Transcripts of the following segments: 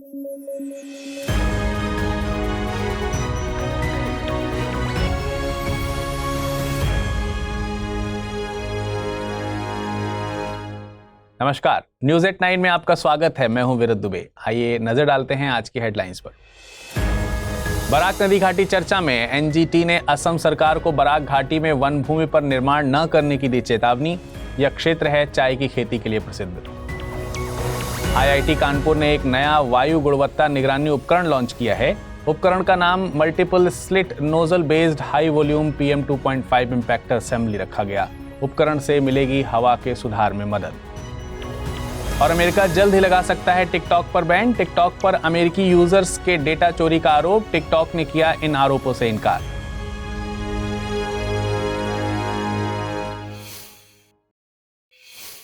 नमस्कार, news at 9 में आपका स्वागत है। मैं हूं विरुद्ध दुबे। आइए नजर डालते हैं आज की हेडलाइंस पर। बराक नदी घाटी चर्चा में, एनजीटी ने असम सरकार को बराक घाटी में वन भूमि पर निर्माण न करने की दी चेतावनी। यह क्षेत्र है चाय की खेती के लिए प्रसिद्ध। आईआईटी कानपुर ने एक नया वायु गुणवत्ता निगरानी उपकरण लॉन्च किया है। उपकरण का नाम multiple slit nozzle based high volume PM 2.5 impactor assembly रखा गया। उपकरण से मिलेगी हवा के सुधार में मदद। और अमेरिका जल्द ही लगा सकता है टिकटॉक पर बैन। टिकटॉक पर अमेरिकी यूजर्स के डेटा चोरी का आरोप। टिकटॉक ने किया इन आरोपों से इनकार।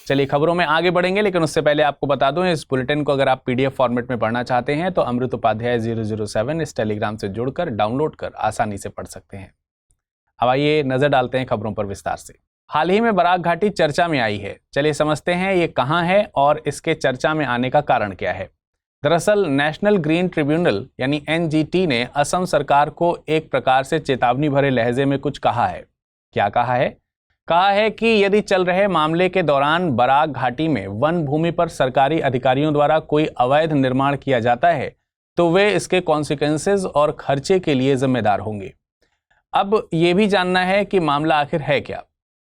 चलिए खबरों में आगे बढ़ेंगे, लेकिन उससे पहले आपको बता दूं, इस बुलेटिन को अगर आप PDF फॉर्मेट में पढ़ना चाहते हैं तो अमृत उपाध्याय 007 इस टेलीग्राम से जुड़कर डाउनलोड कर आसानी से पढ़ सकते हैं। अब आइए नजर डालते हैं खबरों पर विस्तार से। हाल ही में बराक घाटी चर्चा में आई है। चलिए समझते हैं ये कहां है और इसके चर्चा में आने का कारण क्या है। दरअसल नेशनल ग्रीन ट्रिब्यूनल यानी NGT ने असम सरकार को एक प्रकार से चेतावनी भरे लहजे में कुछ कहा है। क्या कहा है? कहा है कि यदि चल रहे मामले के दौरान बराक घाटी में वन भूमि पर सरकारी अधिकारियों द्वारा कोई अवैध निर्माण किया जाता है तो वे इसके कॉन्सिक्वेंसेज और खर्चे के लिए जिम्मेदार होंगे। अब ये भी जानना है कि मामला आखिर है क्या।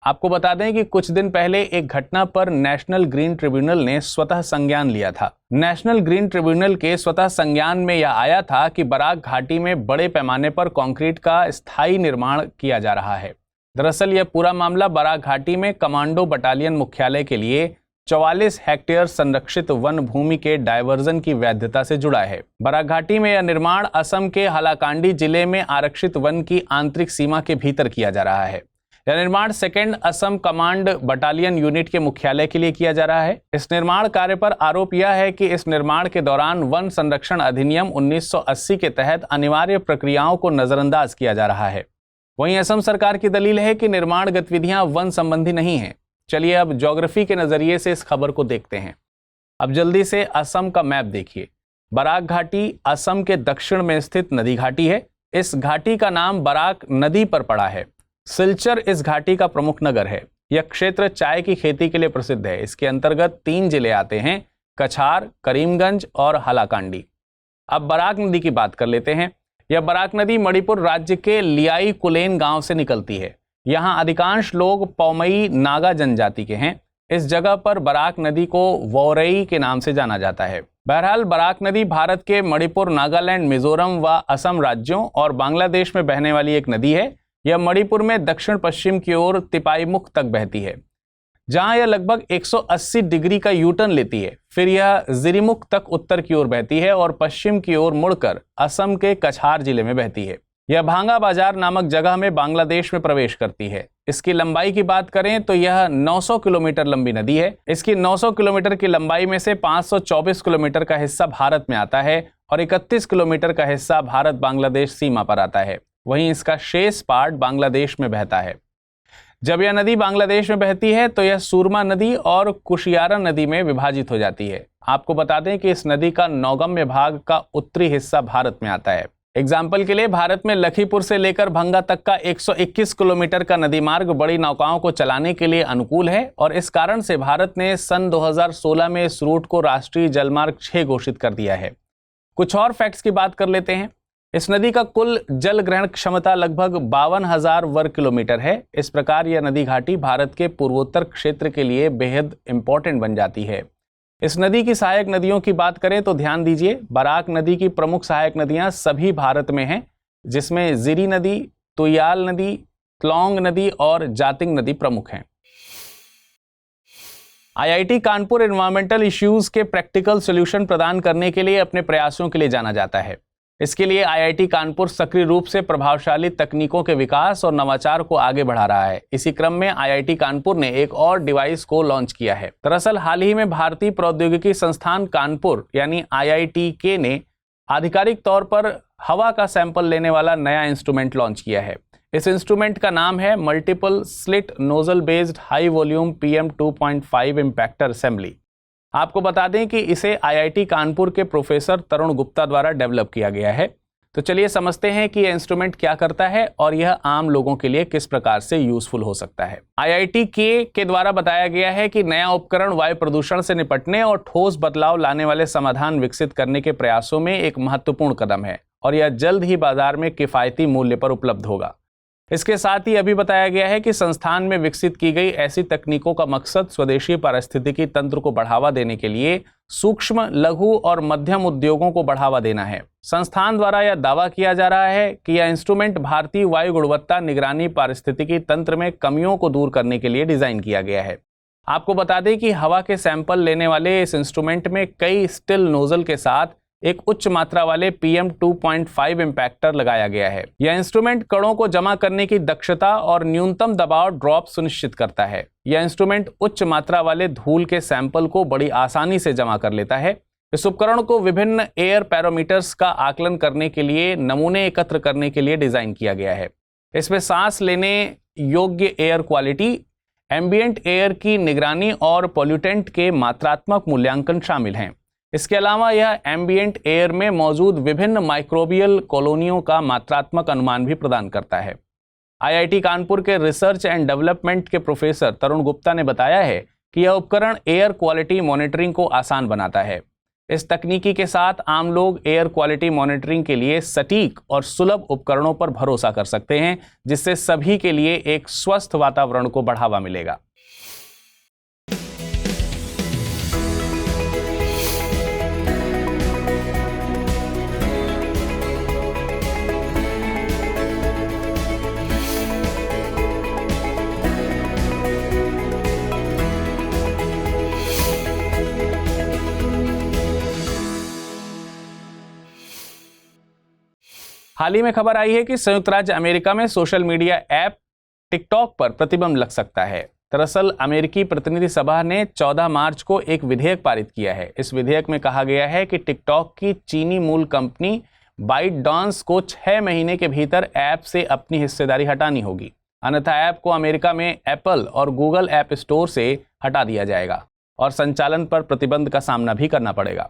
आपको बता दें कि कुछ दिन पहले एक घटना पर नेशनल ग्रीन ट्रिब्यूनल ने स्वतः संज्ञान लिया था। नेशनल ग्रीन ट्रिब्यूनल के स्वतः संज्ञान में यह आया था कि बराक घाटी में बड़े पैमाने पर कंक्रीट का स्थायी निर्माण किया जा रहा है। दरअसल यह पूरा मामला बराक घाटी में कमांडो बटालियन मुख्यालय के लिए 44 हेक्टेयर संरक्षित वन भूमि के डायवर्जन की वैधता से जुड़ा है। बराक घाटी में यह निर्माण असम के हालाकांडी जिले में आरक्षित वन की आंतरिक सीमा के भीतर किया जा रहा है। यह निर्माण second Assam command battalion unit के मुख्यालय के लिए किया जा रहा है। इस निर्माण कार्य पर आरोप यह है कि इस निर्माण के दौरान वन संरक्षण अधिनियम 1980 के तहत अनिवार्य प्रक्रियाओं को नजरअंदाज किया जा रहा है। वहीं असम सरकार की दलील है कि निर्माण गतिविधियां वन संबंधी नहीं हैं। चलिए अब ज्योग्राफी के नजरिए से इस खबर को देखते हैं। अब जल्दी से असम का मैप देखिए। बराक घाटी असम के दक्षिण में स्थित नदी घाटी है। इस घाटी का नाम बराक नदी पर पड़ा है। सिलचर इस घाटी का प्रमुख नगर है। यह क्षेत्र चाय की खेती के लिए प्रसिद्ध है। इसके अंतर्गत 3 जिले आते हैं, कछार, करीमगंज और हालाकांडी। अब बराक नदी की बात कर लेते हैं। यह बराक नदी मणिपुर राज्य के लियाई कुलेन गांव से निकलती है। यहाँ अधिकांश लोग पौमई नागा जनजाति के हैं। इस जगह पर बराक नदी को वोरई के नाम से जाना जाता है। बहरहाल बराक नदी भारत के मणिपुर, नागालैंड, मिजोरम व असम राज्यों और बांग्लादेश में बहने वाली एक नदी है। यह मणिपुर में दक्षिण पश्चिम की ओर तिपाईमुख तक बहती है, जहां यह लगभग 180 डिग्री का यूटर्न लेती है। फिर यह जिरीमुख तक उत्तर की ओर बहती है और पश्चिम की ओर मुड़कर असम के कछार जिले में बहती है। यह भांगा बाजार नामक जगह में बांग्लादेश में प्रवेश करती है। इसकी लंबाई की बात करें तो यह 900 किलोमीटर लंबी नदी है। इसकी 900 किलोमीटर की लंबाई में से 524 किलोमीटर का हिस्सा भारत में आता है और 31 किलोमीटर का हिस्सा भारत बांग्लादेश सीमा पर आता है। वहीं इसका शेष पार्ट बांग्लादेश में बहता है। जब यह नदी बांग्लादेश में बहती है तो यह सूरमा नदी और कुशियारा नदी में विभाजित हो जाती है। आपको बता दें कि इस नदी का नौगम्य भाग का उत्तरी हिस्सा भारत में आता है। एग्जाम्पल के लिए भारत में लखीपुर से लेकर भंगा तक का 121 किलोमीटर का नदी मार्ग बड़ी नौकाओं को चलाने के लिए अनुकूल है और इस कारण से भारत ने सन 2016 में इस रूट को राष्ट्रीय जलमार्ग 6 घोषित कर दिया है। कुछ और फैक्ट्स की बात कर लेते हैं। इस नदी का कुल जल ग्रहण क्षमता लगभग 52,000 वर्ग किलोमीटर है। इस प्रकार यह नदी घाटी भारत के पूर्वोत्तर क्षेत्र के लिए बेहद इंपॉर्टेंट बन जाती है। इस नदी की सहायक नदियों की बात करें तो ध्यान दीजिए, बराक नदी की प्रमुख सहायक नदियां सभी भारत में हैं, जिसमें जिरी नदी, तुयाल नदी, त्लौंग नदी और जातिंग नदी प्रमुख हैं। आईआईटी कानपुर एनवायरमेंटल इश्यूज के प्रैक्टिकल सॉल्यूशन प्रदान करने के लिए अपने प्रयासों के लिए जाना जाता है। इसके लिए आईआईटी कानपुर सक्रिय रूप से प्रभावशाली तकनीकों के विकास और नवाचार को आगे बढ़ा रहा है। इसी क्रम में आईआईटी कानपुर ने एक और डिवाइस को लॉन्च किया है। दरअसल हाल ही में भारतीय प्रौद्योगिकी संस्थान कानपुर यानी IITK ने आधिकारिक तौर पर हवा का सैंपल लेने वाला नया इंस्ट्रूमेंट लॉन्च किया है। इस इंस्ट्रूमेंट का नाम है multiple slit nozzle based high volume PM 2.5 impactor assembly. आपको बता दें कि इसे आईआईटी कानपुर के प्रोफेसर तरुण गुप्ता द्वारा डेवलप किया गया है। तो चलिए समझते हैं कि यह इंस्ट्रूमेंट क्या करता है और यह आम लोगों के लिए किस प्रकार से यूजफुल हो सकता है। आईआईटी के द्वारा बताया गया है कि नया उपकरण वायु प्रदूषण से निपटने और ठोस बदलाव लाने वाले समाधान विकसित करने के प्रयासों में एक महत्वपूर्ण कदम है और यह जल्द ही बाजार में किफायती मूल्य पर उपलब्ध होगा। इसके साथ ही अभी बताया गया है कि संस्थान में विकसित की गई ऐसी तकनीकों का मकसद स्वदेशी पारिस्थितिकी तंत्र को बढ़ावा देने के लिए सूक्ष्म, लघु और मध्यम उद्योगों को बढ़ावा देना है। संस्थान द्वारा यह दावा किया जा रहा है कि यह इंस्ट्रूमेंट भारतीय वायु गुणवत्ता निगरानी पारिस्थितिकी तंत्र में कमियों को दूर करने के लिए डिजाइन किया गया है। आपको बता दें कि हवा के सैंपल लेने वाले इस इंस्ट्रूमेंट में कई स्टिल नोजल के साथ एक उच्च मात्रा वाले PM 2.5 इम्पैक्टर लगाया गया है। यह इंस्ट्रूमेंट कणों को जमा करने की दक्षता और न्यूनतम दबाव ड्रॉप सुनिश्चित करता है। यह इंस्ट्रूमेंट उच्च मात्रा वाले धूल के सैंपल को बड़ी आसानी से जमा कर लेता है। इस उपकरण को विभिन्न एयर पैरामीटर्स का आकलन करने के लिए नमूने एकत्र करने के लिए डिजाइन किया गया है। इसमें सांस लेने योग्य एयर क्वालिटी, एम्बिएंट एयर की निगरानी और पॉल्यूटेंट के मात्रात्मक मूल्यांकन शामिल हैं। इसके अलावा यह एम्बिएंट एयर में मौजूद विभिन्न माइक्रोबियल कॉलोनियों का मात्रात्मक अनुमान भी प्रदान करता है। आईआईटी कानपुर के रिसर्च एंड डेवलपमेंट के प्रोफेसर तरुण गुप्ता ने बताया है कि यह उपकरण एयर क्वालिटी मॉनिटरिंग को आसान बनाता है। इस तकनीकी के साथ आम लोग एयर क्वालिटी मॉनिटरिंग के लिए सटीक और सुलभ उपकरणों पर भरोसा कर सकते हैं, जिससे सभी के लिए एक स्वस्थ वातावरण को बढ़ावा मिलेगा। हाल ही में खबर आई है कि संयुक्त राज्य अमेरिका में सोशल मीडिया ऐप टिकटॉक पर प्रतिबंध लग सकता है। दरअसल अमेरिकी प्रतिनिधि सभा ने 14 मार्च को एक विधेयक पारित किया है। इस विधेयक में कहा गया है कि टिकटॉक की चीनी मूल कंपनी बाइटडांस को 6 महीने के भीतर ऐप से अपनी हिस्सेदारी हटानी होगी, अन्यथा ऐप को अमेरिका में एप्पल और गूगल ऐप स्टोर से हटा दिया जाएगा और संचालन पर प्रतिबंध का सामना भी करना पड़ेगा।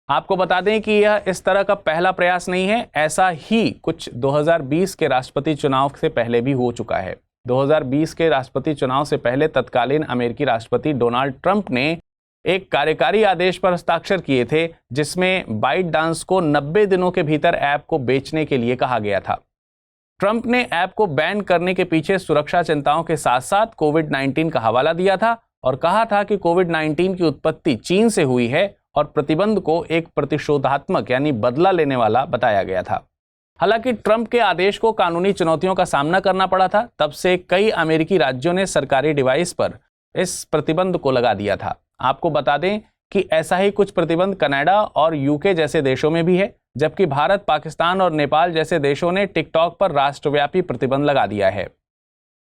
आपको बता दें कि यह इस तरह का पहला प्रयास नहीं है। ऐसा ही कुछ 2020 के राष्ट्रपति चुनाव से पहले भी हो चुका है। 2020 के राष्ट्रपति चुनाव से पहले तत्कालीन अमेरिकी राष्ट्रपति डोनाल्ड ट्रंप ने एक कार्यकारी आदेश पर हस्ताक्षर किए थे, जिसमें बाइटडांस को 90 दिनों के भीतर ऐप को बेचने के लिए कहा गया था। ट्रंप ने ऐप को बैन करने के पीछे सुरक्षा चिंताओं के साथ साथ कोविड-19 का हवाला दिया था और कहा था कि कोविड-19 की उत्पत्ति चीन से हुई है और प्रतिबंध को एक प्रतिशोधात्मक यानी बदला लेने वाला बताया गया था। हालांकि ट्रंप के आदेश को कानूनी चुनौतियों का सामना करना पड़ा था। तब से कई अमेरिकी राज्यों ने सरकारी डिवाइस पर इस प्रतिबंध को लगा दिया था। आपको बता दें कि ऐसा ही कुछ प्रतिबंध कनाडा और यूके जैसे देशों में भी है, जबकि भारत, पाकिस्तान और नेपाल जैसे देशों ने टिकटॉक पर राष्ट्रव्यापी प्रतिबंध लगा दिया है।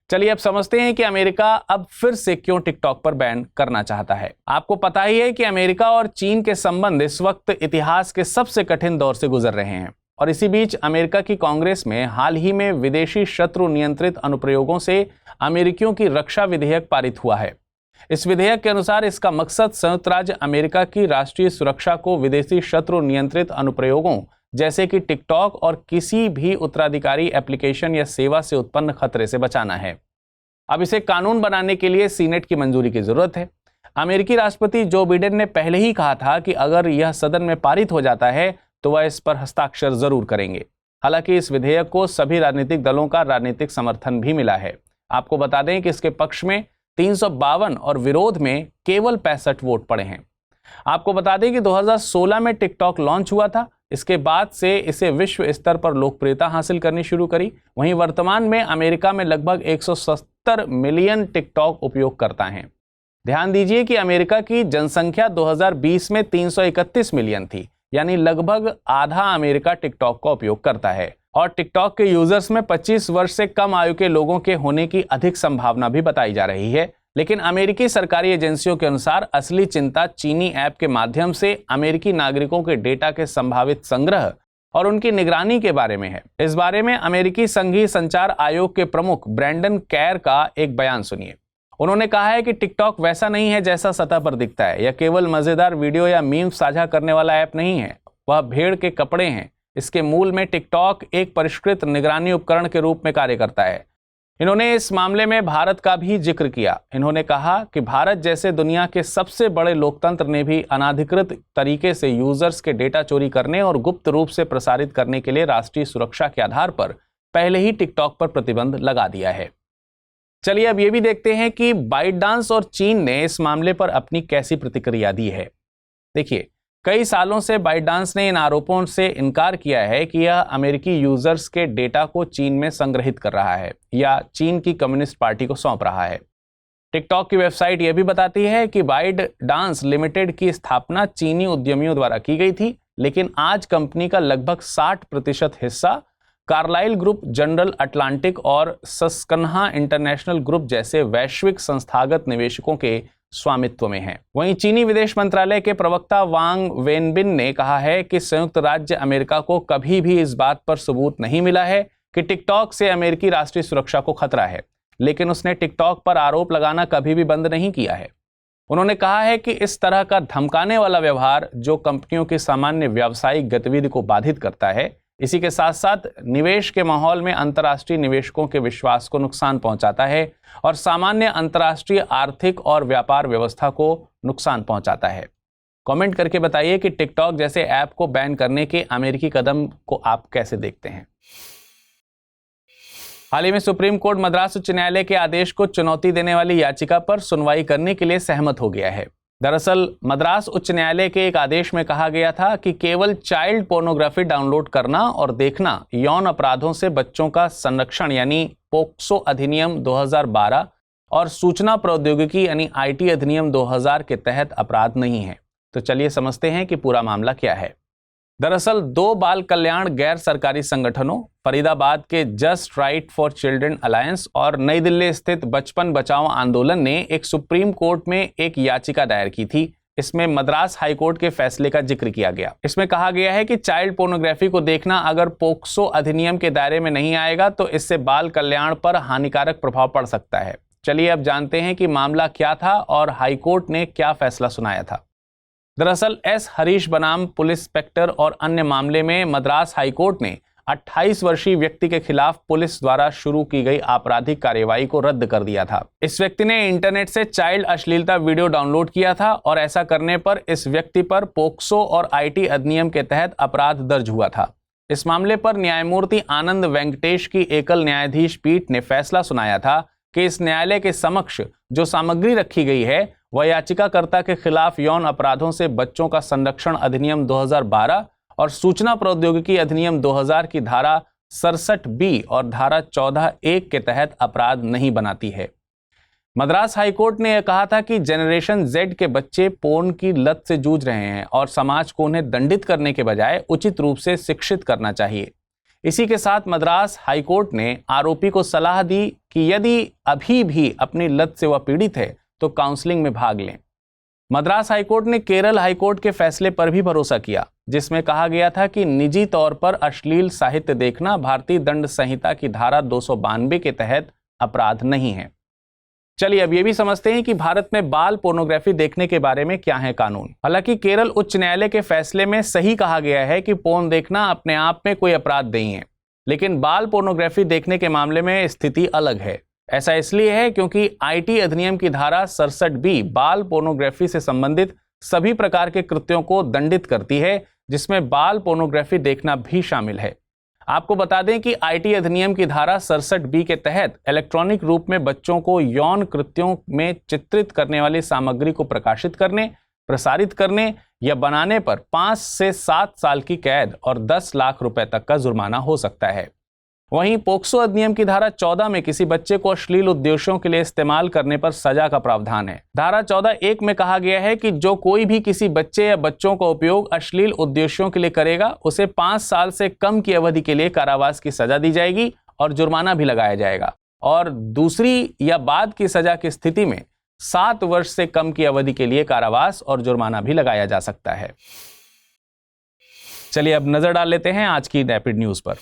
चलिए अब समझते हैं कि अमेरिका अब फिर से क्यों टिकटॉक पर बैन करना चाहता है। आपको पता ही है कि अमेरिका और चीन के संबंध इस वक्त इतिहास के सबसे कठिन दौर से गुजर रहे हैं और इसी बीच अमेरिका की कांग्रेस में हाल ही में विदेशी शत्रु नियंत्रित अनुप्रयोगों से अमेरिकियों की रक्षा विधेयक पारित हुआ है। इस विधेयक के अनुसार इसका मकसद संयुक्त राज्य अमेरिका की राष्ट्रीय सुरक्षा को विदेशी शत्रु नियंत्रित अनुप्रयोगों जैसे कि टिकटॉक और किसी भी उत्तराधिकारी एप्लीकेशन या सेवा से उत्पन्न खतरे से बचाना है। अब इसे कानून बनाने के लिए सीनेट की मंजूरी की जरूरत है। अमेरिकी राष्ट्रपति जो बाइडेन ने पहले ही कहा था कि अगर यह सदन में पारित हो जाता है तो वह इस पर हस्ताक्षर जरूर करेंगे। हालांकि इस विधेयक को सभी राजनीतिक दलों का राजनीतिक समर्थन भी मिला है। आपको बता दें कि इसके पक्ष में 352 और विरोध में केवल 65 वोट पड़े हैं। आपको बता दें कि 2016 में टिकटॉक लॉन्च हुआ था। इसके बाद से इसे विश्व स्तर पर लोकप्रियता हासिल करनी शुरू करी। वहीं वर्तमान में अमेरिका में लगभग 170 मिलियन टिकटॉक उपयोगकर्ता हैं। ध्यान दीजिए कि अमेरिका की जनसंख्या 2020 में 331 मिलियन थी, यानी लगभग आधा अमेरिका टिकटॉक का उपयोग करता है और टिकटॉक के यूजर्स में 25 वर्ष से कम आयु के लोगों के होने की अधिक संभावना भी बताई जा रही है। लेकिन अमेरिकी सरकारी एजेंसियों के अनुसार असली चिंता चीनी ऐप के माध्यम से अमेरिकी नागरिकों के डेटा के संभावित संग्रह और उनकी निगरानी के बारे में है। इस बारे में अमेरिकी संघीय संचार आयोग के प्रमुख ब्रैंडन कैर का एक बयान सुनिए। उन्होंने कहा है कि टिकटॉक वैसा नहीं है जैसा सतह पर दिखता है। यह केवल मजेदार वीडियो या मीम साझा करने वाला ऐप नहीं है, वह भेड़ के कपड़े हैं। इसके मूल में टिकटॉक एक परिष्कृत निगरानी उपकरण के रूप में कार्य करता है। इन्होंने इस मामले में भारत का भी जिक्र किया। इन्होंने कहा कि भारत जैसे दुनिया के सबसे बड़े लोकतंत्र ने भी अनाधिकृत तरीके से यूजर्स के डेटा चोरी करने और गुप्त रूप से प्रसारित करने के लिए राष्ट्रीय सुरक्षा के आधार पर पहले ही टिकटॉक पर प्रतिबंध लगा दिया है। चलिए अब ये भी देखते हैं कि बाइटडांस और चीन ने इस मामले पर अपनी कैसी प्रतिक्रिया दी है। देखिए, कई सालों से बाइटडांस ने इन आरोपों से इनकार किया है कि यह अमेरिकी यूजर्स के डेटा को चीन में संग्रहित कर रहा है या चीन की कम्युनिस्ट पार्टी को सौंप रहा है। टिकटॉक की वेबसाइट यह भी बताती है कि बाइटडांस लिमिटेड की स्थापना चीनी उद्यमियों द्वारा की गई थी, लेकिन आज कंपनी का लगभग 60% हिस्सा कार्लाइल ग्रुप, जनरल अटलांटिक और सस्कन्हा इंटरनेशनल ग्रुप जैसे वैश्विक संस्थागत निवेशकों के स्वामित्व में है। वहीं चीनी विदेश मंत्रालय के प्रवक्ता वांग वेनबिन ने कहा है कि संयुक्त राज्य अमेरिका को कभी भी इस बात पर सबूत नहीं मिला है कि टिकटॉक से अमेरिकी राष्ट्रीय सुरक्षा को खतरा है, लेकिन उसने टिकटॉक पर आरोप लगाना कभी भी बंद नहीं किया है। उन्होंने कहा है कि इस तरह का धमकाने वाला व्यवहार जो कंपनियों की सामान्य व्यावसायिक गतिविधि को बाधित करता है, इसी के साथ साथ निवेश के माहौल में अंतर्राष्ट्रीय निवेशकों के विश्वास को नुकसान पहुंचाता है और सामान्य अंतर्राष्ट्रीय आर्थिक और व्यापार व्यवस्था को नुकसान पहुंचाता है। कमेंट करके बताइए कि टिकटॉक जैसे ऐप को बैन करने के अमेरिकी कदम को आप कैसे देखते हैं। हाल ही में सुप्रीम कोर्ट मद्रास उच्च न्यायालय के आदेश को चुनौती देने वाली याचिका पर सुनवाई करने के लिए सहमत हो गया है। दरअसल मद्रास उच्च न्यायालय के एक आदेश में कहा गया था कि केवल चाइल्ड पोर्नोग्राफी डाउनलोड करना और देखना यौन अपराधों से बच्चों का संरक्षण यानी पोक्सो अधिनियम 2012 और सूचना प्रौद्योगिकी यानी IT अधिनियम 2000 के तहत अपराध नहीं है। तो चलिए समझते हैं कि पूरा मामला क्या है। दरअसल 2 बाल कल्याण गैर सरकारी संगठनों, फरीदाबाद के just right for children alliance और नई दिल्ली स्थित बचपन बचाओ आंदोलन ने एक सुप्रीम कोर्ट में एक याचिका दायर की थी। इसमें मद्रास हाईकोर्ट के फैसले का जिक्र किया गया। इसमें कहा गया है कि चाइल्ड पोर्नोग्राफी को देखना अगर पोक्सो अधिनियम के दायरे में नहीं आएगा तो इससे बाल कल्याण पर हानिकारक प्रभाव पड़ सकता है। चलिए अब जानते हैं कि मामला क्या था और हाईकोर्ट ने क्या फैसला सुनाया था। दरअसल एस हरीश बनाम पुलिस इंस्पेक्टर और अन्य मामले में मद्रास हाईकोर्ट ने 28 वर्षीय व्यक्ति के खिलाफ पुलिस द्वारा शुरू की गई आपराधिक कार्यवाही को रद्द कर दिया था। इस व्यक्ति ने इंटरनेट से चाइल्ड अश्लीलता वीडियो डाउनलोड किया था और ऐसा करने पर इस व्यक्ति पर पोक्सो और IT अधिनियम के तहत अपराध दर्ज हुआ था। इस मामले पर न्यायमूर्ति आनंद वेंकटेश की एकल न्यायाधीश पीठ ने फैसला सुनाया था कि इस न्यायालय के समक्ष जो सामग्री रखी गई है वह याचिकाकर्ता के खिलाफ यौन अपराधों से बच्चों का संरक्षण अधिनियम 2012 और सूचना प्रौद्योगिकी अधिनियम 2000 की धारा 67B और धारा 14(1) के तहत अपराध नहीं बनाती है। मद्रास हाईकोर्ट ने यह कहा था कि जनरेशन Z के बच्चे पोर्न की लत से जूझ रहे हैं और समाज को उन्हें दंडित करने के बजाय उचित रूप से शिक्षित करना चाहिए। इसी के साथ मद्रास हाईकोर्ट ने आरोपी को सलाह दी कि यदि अभी भी अपनी लत से वह पीड़ित है तो काउंसलिंग में भाग लें। मद्रास हाईकोर्ट ने केरल हाईकोर्ट के फैसले पर भी भरोसा किया, जिसमें कहा गया था कि निजी तौर पर अश्लील साहित्य देखना भारतीय दंड संहिता की धारा 292 के तहत अपराध नहीं है। चलिए अब ये भी समझते हैं कि भारत में बाल पोर्नोग्राफी देखने के बारे में क्या है कानून। हालांकि केरल उच्च न्यायालय के फैसले में सही कहा गया है कि पोर्न देखना अपने आप में कोई अपराध नहीं है, लेकिन बाल पोर्नोग्राफी देखने के मामले में स्थिति अलग है। ऐसा इसलिए है क्योंकि IT अधिनियम की धारा 67B बाल पोर्नोग्राफी से संबंधित सभी प्रकार के कृत्यों को दंडित करती है, जिसमें बाल पोर्नोग्राफी देखना भी शामिल है। आपको बता दें कि IT अधिनियम की धारा 67B के तहत इलेक्ट्रॉनिक रूप में बच्चों को यौन कृत्यों में चित्रित करने वाली सामग्री को प्रकाशित करने, प्रसारित करने या बनाने पर 5 से 7 साल की कैद और 10 लाख रुपए तक का जुर्माना हो सकता है। वहीं पोक्सो अधिनियम की धारा 14 में किसी बच्चे को अश्लील उद्देश्यों के लिए इस्तेमाल करने पर सजा का प्रावधान है। धारा 14(1) में कहा गया है कि जो कोई भी किसी बच्चे या बच्चों का उपयोग अश्लील उद्देश्यों के लिए करेगा, उसे 5 साल से कम की अवधि के लिए कारावास की सजा दी जाएगी और जुर्माना भी लगाया जाएगा, और दूसरी या बाद की सजा की स्थिति में 7 वर्ष से कम की अवधि के लिए कारावास और जुर्माना भी लगाया जा सकता है। चलिए अब नजर डाल लेते हैं आज की रैपिड न्यूज पर।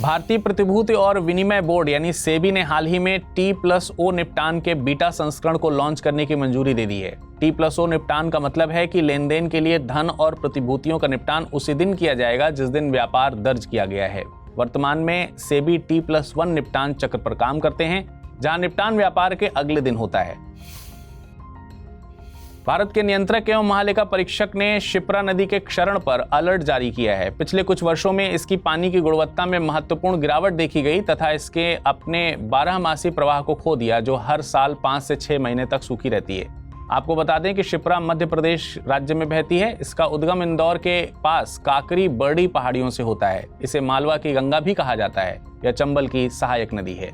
भारतीय प्रतिभूति और विनिमय बोर्ड यानी सेबी ने हाल ही में T+O निपटान के बीटा संस्करण को लॉन्च करने की मंजूरी दे दी है। T+O निपटान का मतलब है कि लेन देन के लिए धन और प्रतिभूतियों का निपटान उसी दिन किया जाएगा जिस दिन व्यापार दर्ज किया गया है। वर्तमान में सेबी T+1 निपटान चक्र पर काम करते हैं, जहां निपटान व्यापार के अगले दिन होता है। भारत के नियंत्रक एवं महालेखा परीक्षक ने शिप्रा नदी के क्षरण पर अलर्ट जारी किया है। पिछले कुछ वर्षों में इसकी पानी की गुणवत्ता में महत्वपूर्ण गिरावट देखी गई तथा इसके अपने 12 प्रवाह को खो दिया, जो हर साल 5 से 6 महीने तक सूखी रहती है। आपको बता दें कि शिप्रा मध्य प्रदेश राज्य में बहती है। इसका उद्गम इंदौर के पास काकरी बर्डी पहाड़ियों से होता है। इसे मालवा की गंगा भी कहा जाता है। यह चंबल की सहायक नदी है।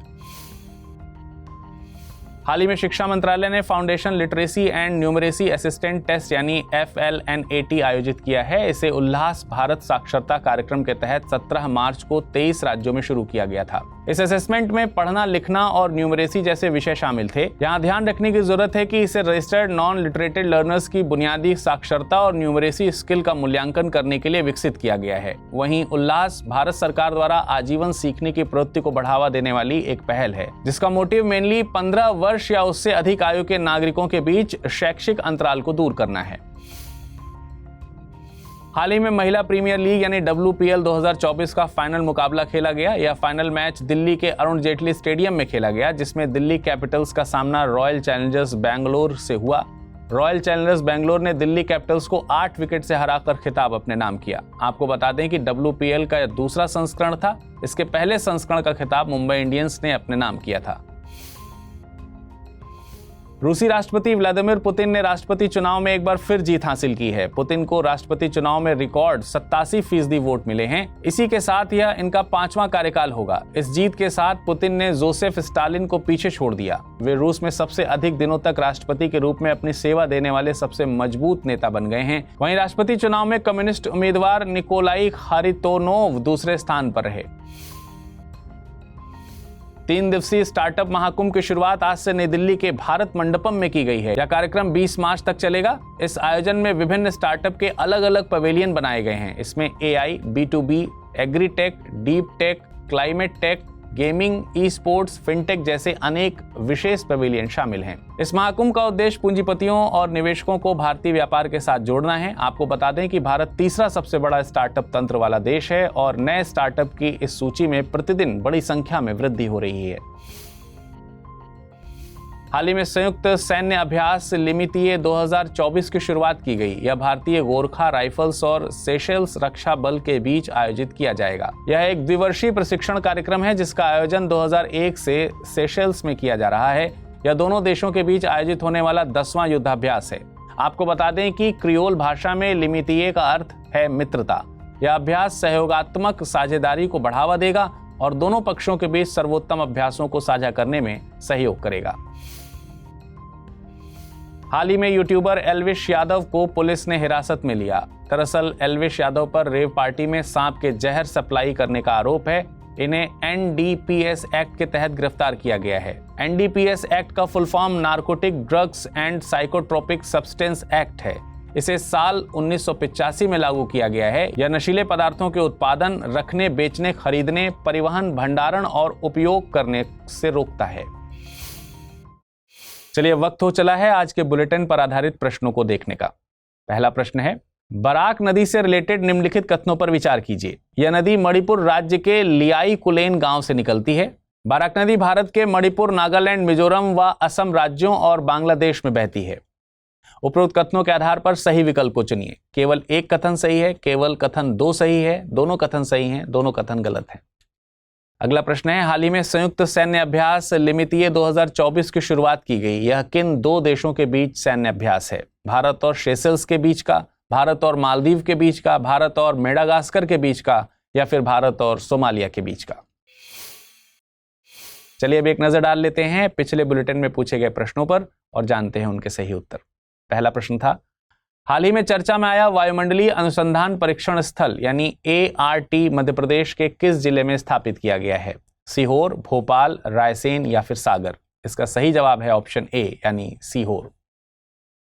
हाल ही में शिक्षा मंत्रालय ने foundation literacy and numeracy assistant test यानी FLNAT आयोजित किया है। इसे उल्लास भारत साक्षरता कार्यक्रम के तहत 17 मार्च को 23 राज्यों में शुरू किया गया था। इस असेसमेंट में पढ़ना, लिखना और न्यूमरेसी जैसे विषय शामिल थे। यहाँ ध्यान रखने की जरूरत है कि इसे रजिस्टर्ड नॉन लिटरेटेड लर्नर्स की बुनियादी साक्षरता और न्यूमरेसी स्किल का मूल्यांकन करने के लिए विकसित किया गया है। वहीं उल्लास भारत सरकार द्वारा आजीवन सीखने की प्रवृत्ति को बढ़ावा देने वाली एक पहल है, जिसका मोटिव मेनली 15 वर्ष या उससे अधिक आयु के नागरिकों के बीच शैक्षिक अंतराल को दूर करना है। हाल ही में महिला प्रीमियर लीग यानी WPL 2024 का फाइनल मुकाबला खेला गया। यह फाइनल मैच दिल्ली के अरुण जेटली स्टेडियम में खेला गया, जिसमें दिल्ली कैपिटल्स का सामना रॉयल चैलेंजर्स बैंगलोर से हुआ। रॉयल चैलेंजर्स बैंगलोर ने दिल्ली कैपिटल्स को 8 विकेट से हराकर खिताब अपने नाम किया। आपको बता दें कि WPL का यह दूसरा संस्करण था। इसके पहले संस्करण का खिताब मुंबई इंडियंस ने अपने नाम किया था। रूसी राष्ट्रपति व्लादिमीर पुतिन ने राष्ट्रपति चुनाव में एक बार फिर जीत हासिल की है। पुतिन को राष्ट्रपति चुनाव में रिकॉर्ड 87% वोट मिले हैं। इसी के साथ यह इनका 5वां कार्यकाल होगा। इस जीत के साथ पुतिन ने जोसेफ स्टालिन को पीछे छोड़ दिया। वे रूस में सबसे अधिक दिनों तक राष्ट्रपति के रूप में अपनी सेवा देने वाले सबसे मजबूत नेता बन गए हैं। वहीं राष्ट्रपति चुनाव में कम्युनिस्ट उम्मीदवार निकोलाई खारितोनोव दूसरे स्थान पर रहे। 3 दिवसीय स्टार्टअप महाकुंभ की शुरुआत आज से नई दिल्ली के भारत मंडपम में की गई है। यह कार्यक्रम 20 मार्च तक चलेगा। इस आयोजन में विभिन्न स्टार्टअप के अलग अलग पवेलियन बनाए गए हैं। इसमें AI, B2B, agritech, deep tech, climate tech, gaming, esports, fintech जैसे अनेक विशेष पवेलियन शामिल हैं। इस महाकुंभ का उद्देश्य पूंजीपतियों और निवेशकों को भारतीय व्यापार के साथ जोड़ना है। आपको बता दें कि भारत तीसरा सबसे बड़ा स्टार्टअप तंत्र वाला देश है और नए स्टार्टअप की इस सूची में प्रतिदिन बड़ी संख्या में वृद्धि हो रही है। हाल ही में संयुक्त सैन्य अभ्यास लिमितिये 2024 की शुरुआत की गई। यह भारतीय गोरखा राइफल्स और सेशेल्स रक्षा बल के बीच आयोजित किया जाएगा। यह एक द्विवर्षीय प्रशिक्षण कार्यक्रम है जिसका आयोजन 2001 से सेशेल्स में किया जा रहा है। यह दोनों देशों के बीच आयोजित होने वाला 10वां युद्धाभ्यास है। आपको बता दें कि क्रियोल भाषा में लिमितिये का अर्थ है मित्रता। यह अभ्यास सहयोगात्मक साझेदारी को बढ़ावा देगा और दोनों पक्षों के बीच सर्वोत्तम अभ्यासों को साझा करने में सहयोग करेगा। हाल ही में यूट्यूबर एल्विश यादव को पुलिस ने हिरासत में लिया। दरअसल एल्विश यादव पर रेव पार्टी में सांप के जहर सप्लाई करने का आरोप है। इन्हें NDPS एक्ट के तहत गिरफ्तार किया गया है। NDPS एक्ट का full form narcotic drugs and psychotropic substance act है। इसे साल 1985 में लागू किया गया है। यह नशीले पदार्थों के उत्पादन, रखने, बेचने, खरीदने, परिवहन, भंडारण और उपयोग करने से रोकता है। चलिए वक्त हो चला है आज के बुलेटिन पर आधारित प्रश्नों को देखने का। पहला प्रश्न है, बराक नदी से रिलेटेड निम्नलिखित कथनों पर विचार कीजिए। यह नदी मणिपुर राज्य के लियाई कुलेन गांव से निकलती है। बराक नदी भारत के मणिपुर, नागालैंड, मिजोरम व असम राज्यों और बांग्लादेश में बहती है। उपरोक्त कथनों के आधार पर सही विकल्प को चुनिए। केवल एक कथन सही है, केवल कथन 2 सही है, दोनों कथन सही हैं, दोनों कथन गलत हैं। अगला प्रश्न है, हाल ही में संयुक्त सैन्य अभ्यास लिमितिये 2024 की शुरुआत की गई। यह किन 2 देशों के बीच सैन्य अभ्यास है? भारत और सेशेल्स के बीच का, भारत और मालदीव के बीच का, भारत और मेडागास्कर के बीच का, या फिर भारत और सोमालिया के बीच का? चलिए अब एक नजर डाल लेते हैं पिछले बुलेटिन में पूछे गए प्रश्नों पर और जानते हैं उनके सही उत्तर। पहला प्रश्न था, हाल ही में चर्चा में आया वायुमंडलीय अनुसंधान परीक्षण स्थल यानी ART मध्य प्रदेश के किस जिले में स्थापित किया गया है? सीहोर, भोपाल, रायसेन या फिर सागर? इसका सही जवाब है ऑप्शन A यानी सीहोर।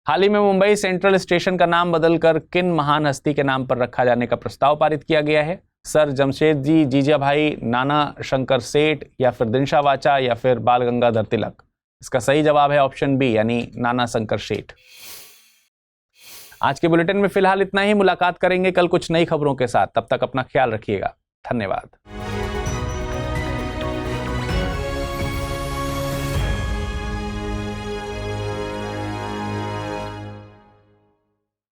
हाल ही में मुंबई सेंट्रल स्टेशन का नाम बदलकर किन महान हस्ती के नाम पर रखा जाने का प्रस्ताव पारित किया गया है? सर जमशेद जी, जीजा भाई, नाना शंकर सेठ, या फिर दिनशा वाचा, या फिर बाल गंगाधर तिलक? इसका सही जवाब है ऑप्शन बी, यानी नाना शंकर सेठ। आज के बुलेटिन में फिलहाल इतना ही। मुलाकात करेंगे कल कुछ नई खबरों के साथ। तब तक अपना ख्याल रखिएगा। धन्यवाद।